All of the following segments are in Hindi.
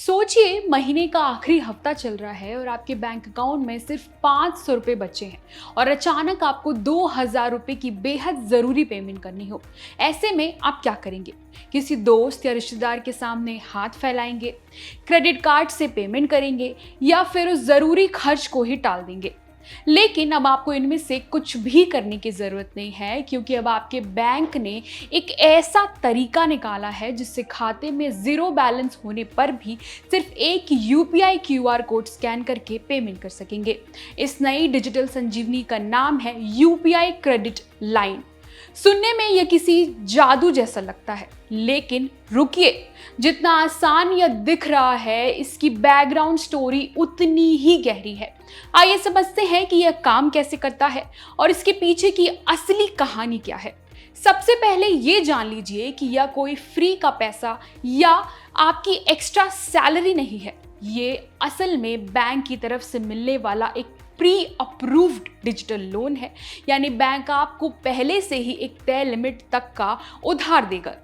सोचिए महीने का आखिरी हफ्ता चल रहा है और आपके बैंक अकाउंट में सिर्फ 500 रुपए बचे हैं और अचानक आपको 2000 रुपए की बेहद जरूरी पेमेंट करनी हो। ऐसे में आप क्या करेंगे? किसी दोस्त या रिश्तेदार के सामने हाथ फैलाएंगे, क्रेडिट कार्ड से पेमेंट करेंगे या फिर उस जरूरी खर्च को ही टाल देंगे? लेकिन अब आपको इनमें से कुछ भी करने की ज़रूरत नहीं है, क्योंकि अब आपके बैंक ने एक ऐसा तरीका निकाला है जिससे खाते में ज़ीरो बैलेंस होने पर भी सिर्फ एक यूपीआई क्यूआर कोड स्कैन करके पेमेंट कर सकेंगे। इस नई डिजिटल संजीवनी का नाम है यूपीआई क्रेडिट लाइन। सुनने में यह किसी जादू जैसा लगता है, लेकिन रुकिए, जितना आसान यह दिख रहा है इसकी बैकग्राउंड स्टोरी उतनी ही गहरी है। आइए समझते हैं कि यह काम कैसे करता है और इसके पीछे की असली कहानी क्या है। सबसे पहले ये जान लीजिए कि यह कोई फ्री का पैसा या आपकी एक्स्ट्रा सैलरी नहीं है। ये असल में बैंक की तरफ से मिलने वाला एक प्री अप्रूव्ड डिजिटल लोन है, यानी बैंक आपको पहले से ही एक तय लिमिट तक का उधार देगा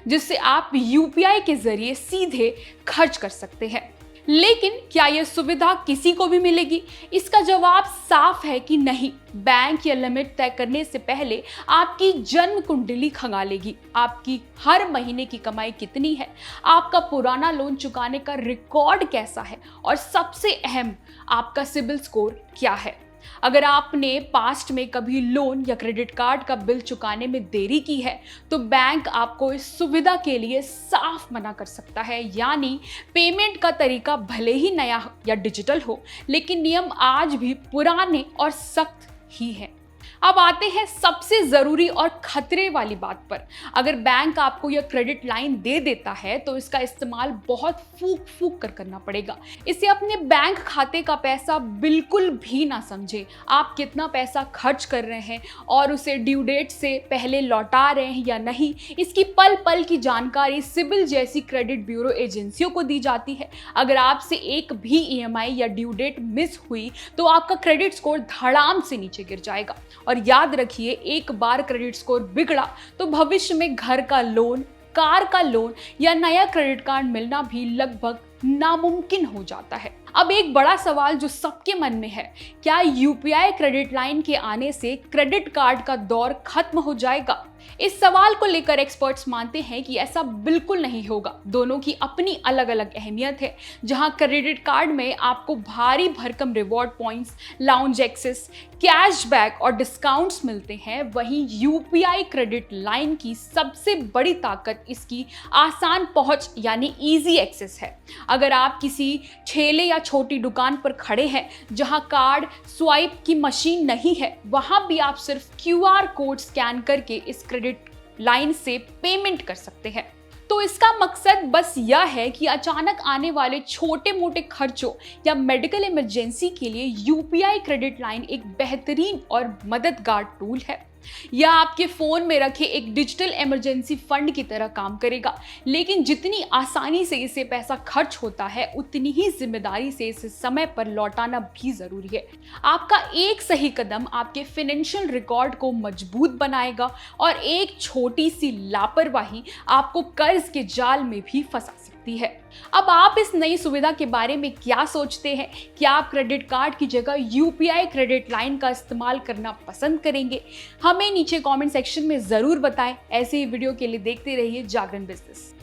जिससे आप यूपीआई के जरिए सीधे खर्च कर सकते हैं। लेकिन क्या यह सुविधा किसी को भी मिलेगी? इसका जवाब साफ है कि नहीं। बैंक या लिमिट तय करने से पहले आपकी जन्म कुंडली खंगालेगी। आपकी हर महीने की कमाई कितनी है, आपका पुराना लोन चुकाने का रिकॉर्ड कैसा है और सबसे अहम, आपका सिबिल स्कोर क्या है। अगर आपने पास्ट में कभी लोन या क्रेडिट कार्ड का बिल चुकाने में देरी की है तो बैंक आपको इस सुविधा के लिए साफ मना कर सकता है। यानी पेमेंट का तरीका भले ही नया या डिजिटल हो, लेकिन नियम आज भी पुराने और सख्त ही हैं। अब आते हैं सबसे जरूरी और खतरे वाली बात पर। अगर बैंक आपको यह क्रेडिट लाइन दे देता है तो इसका इस्तेमाल बहुत फूक फूक कर करना पड़ेगा। इसे अपने बैंक खाते का पैसा बिल्कुल भी ना समझें। आप कितना पैसा खर्च कर रहे हैं और उसे ड्यू डेट से पहले लौटा रहे हैं या नहीं, इसकी पल पल की जानकारी सिबिल जैसी क्रेडिट ब्यूरो एजेंसियों को दी जाती है। अगर आपसे एक भी ईएमआई या ड्यू डेट मिस हुई तो आपका क्रेडिट स्कोर धड़ाम से नीचे गिर जाएगा। और याद रखिए, एक बार क्रेडिट स्कोर बिगड़ा तो भविष्य में घर का लोन, कार का लोन या नया क्रेडिट कार्ड मिलना भी लगभग नामुमकिन हो जाता है। अब एक बड़ा सवाल जो सबके मन में है, क्या यूपीआई क्रेडिट लाइन के आने से क्रेडिट कार्ड का दौर खत्म हो जाएगा? इस सवाल को लेकर एक्सपर्ट्स मानते हैं कि ऐसा बिल्कुल नहीं होगा। दोनों की अपनी अलग अलग अहमियत है। जहां क्रेडिट कार्ड में आपको भारी भरकम reward points, lounge access, cashback और डिस्काउंट्स मिलते हैं, वहीं यूपीआई क्रेडिट लाइन की सबसे बड़ी ताकत इसकी आसान पहुंच यानी इजी एक्सेस है। अगर आप किसी ठेले या छोटी दुकान पर खड़े हैं जहां कार्ड स्वाइप की मशीन नहीं है, वहां भी आप सिर्फ क्यूआर कोड स्कैन करके इस क्रेडिट लाइन से पेमेंट कर सकते हैं। तो इसका मकसद बस यह है कि अचानक आने वाले छोटे मोटे खर्चों या मेडिकल इमरजेंसी के लिए यूपीआई क्रेडिट लाइन एक बेहतरीन और मददगार टूल है। यह आपके फोन में रखे एक डिजिटल इमरजेंसी फंड की तरह काम करेगा, लेकिन जितनी आसानी से इसे पैसा खर्च होता है उतनी ही जिम्मेदारी से इसे समय पर लौटाना भी जरूरी है। आपका एक सही कदम आपके फाइनेंशियल रिकॉर्ड को मजबूत बनाएगा और एक छोटी सी लापरवाही आपको कर्ज के जाल में भी फंसा सकती है। अब आप इस नई सुविधा के बारे में क्या सोचते हैं? क्या आप क्रेडिट कार्ड की जगह यूपीआई क्रेडिट लाइन का इस्तेमाल करना पसंद करेंगे? हमें नीचे कमेंट सेक्शन में जरूर बताएं। ऐसे ही वीडियो के लिए देखते रहिए जागरण बिजनेस।